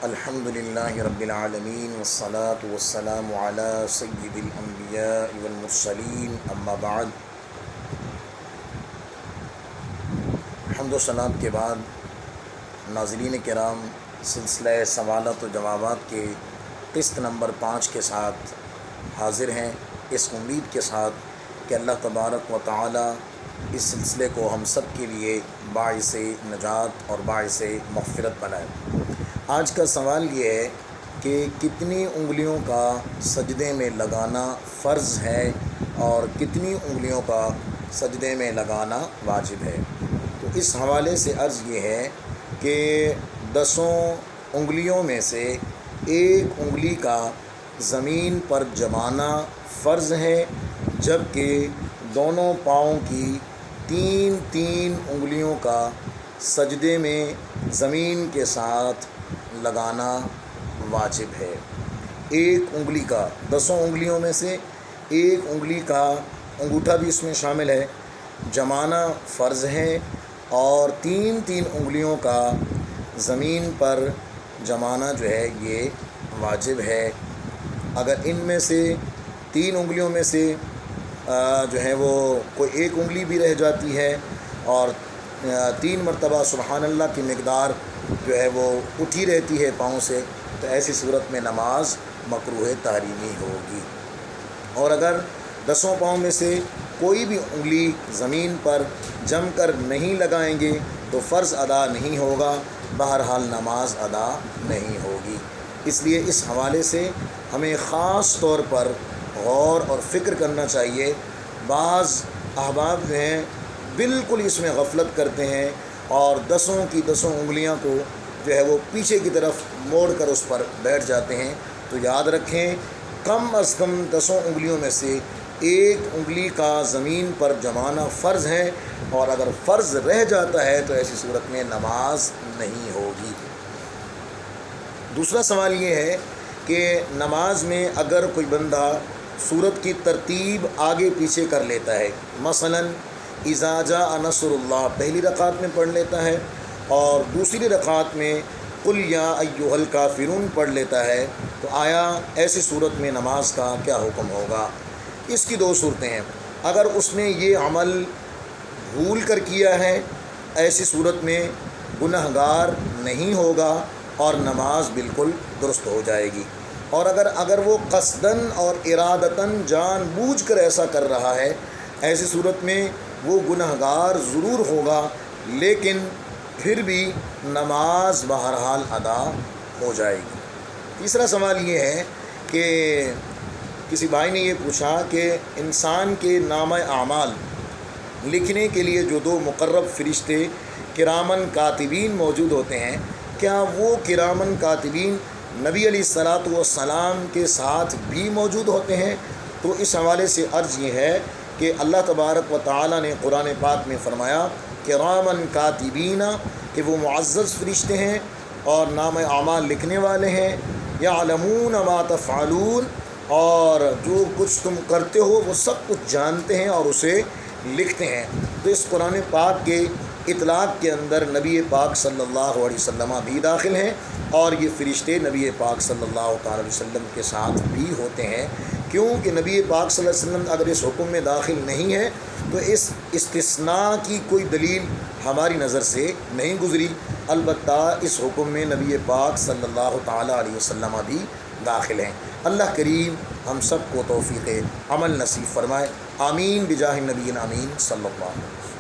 الحمدللہ رب العالمین والصلاة والسلام علی سید الانبیاء والمرسلین اما بعد۔ حمد و ثنا کے بعد ناظرین کرام، سلسلہ سوالات و جوابات کے قسط نمبر 5 کے ساتھ حاضر ہیں، اس امید کے ساتھ کہ اللہ تبارک و تعالی اس سلسلے کو ہم سب کے لیے باعث نجات اور باعث مغفرت بنائے۔ آج کا سوال یہ ہے کہ کتنی انگلیوں کا سجدے میں لگانا فرض ہے اور کتنی انگلیوں کا سجدے میں لگانا واجب ہے۔ تو اس حوالے سے عرض یہ ہے کہ 10 انگلیوں میں سے ایک انگلی کا زمین پر جمانا فرض ہے، جبکہ دونوں پاؤں کی 3 انگلیوں کا سجدے میں زمین کے ساتھ لگانا واجب ہے۔ ایک انگلی کا 10 انگلیوں میں سے ایک انگلی کا انگوٹھا بھی اس میں شامل ہے، جمانا فرض ہے، اور 3 انگلیوں کا زمین پر جمانا جو ہے یہ واجب ہے۔ اگر ان میں سے 3 انگلیوں میں سے جو ہے وہ کوئی ایک انگلی بھی رہ جاتی ہے اور 3 مرتبہ سبحان اللہ کی مقدار جو ہے وہ اٹھی رہتی ہے پاؤں سے، تو ایسی صورت میں نماز مکروہ تحریمی ہوگی۔ اور اگر 10 پاؤں میں سے کوئی بھی انگلی زمین پر جم کر نہیں لگائیں گے تو فرض ادا نہیں ہوگا، بہرحال نماز ادا نہیں ہوگی۔ اس لیے اس حوالے سے ہمیں خاص طور پر غور اور فکر کرنا چاہیے۔ بعض احباب جو ہیں بالکل اس میں غفلت کرتے ہیں اور 10 کی 10 انگلیاں کو جو ہے وہ پیچھے کی طرف موڑ کر اس پر بیٹھ جاتے ہیں۔ تو یاد رکھیں، کم از کم 10 انگلیوں میں سے ایک انگلی کا زمین پر جمانا فرض ہے، اور اگر فرض رہ جاتا ہے تو ایسی صورت میں نماز نہیں ہوگی۔ دوسرا سوال یہ ہے کہ نماز میں اگر کوئی بندہ سورت کی ترتیب آگے پیچھے کر لیتا ہے، مثلا اذا جاء نصر اللہ پہلی رکعت میں پڑھ لیتا ہے اور دوسری رکعت میں قل یا ایھا الکافرون پڑھ لیتا ہے، تو آیا ایسی صورت میں نماز کا کیا حکم ہوگا؟ اس کی 2 صورتیں ہیں۔ اگر اس نے یہ عمل بھول کر کیا ہے، ایسی صورت میں گنہگار نہیں ہوگا اور نماز بالکل درست ہو جائے گی۔ اور اگر وہ قصداً اور ارادتاً جان بوجھ کر ایسا کر رہا ہے، ایسی صورت میں وہ گنہگار ضرور ہوگا، لیکن پھر بھی نماز بہرحال ادا ہو جائے گی۔ تیسرا سوال یہ ہے کہ کسی بھائی نے یہ پوچھا کہ انسان کے نامہ اعمال لکھنے کے لیے جو 2 مقرب فرشتے کرامن کاتبین موجود ہوتے ہیں، کیا وہ کرامن کاتبین نبی علیہ الصلاۃ والسلام کے ساتھ بھی موجود ہوتے ہیں؟ تو اس حوالے سے عرض یہ ہے کہ اللہ تبارک و تعالی نے قرآن پاک میں فرمایا کرامن کاتبین، کہ وہ معزز فرشتے ہیں اور نام اعمال لکھنے والے ہیں، یعلمون ما تفعلون، اور جو کچھ تم کرتے ہو وہ سب کچھ جانتے ہیں اور اسے لکھتے ہیں۔ تو اس قرآن پاک کے اطلاق کے اندر نبی پاک صلی اللہ علیہ وسلم بھی داخل ہیں، اور یہ فرشتے نبی پاک صلی اللہ تعالی علیہ وسلم کے ساتھ بھی ہوتے ہیں، کیونکہ نبی پاک صلی اللہ علیہ وسلم اگر اس حکم میں داخل نہیں ہے تو اس استثناء کی کوئی دلیل ہماری نظر سے نہیں گزری۔ البتہ اس حکم میں نبی پاک صلی اللہ تعالی علیہ وسلم بھی داخل ہیں۔ اللہ کریم ہم سب کو توفیق عمل نصیب فرمائے، آمین بجاہ النبی امین صلی اللہ علیہ وسلم۔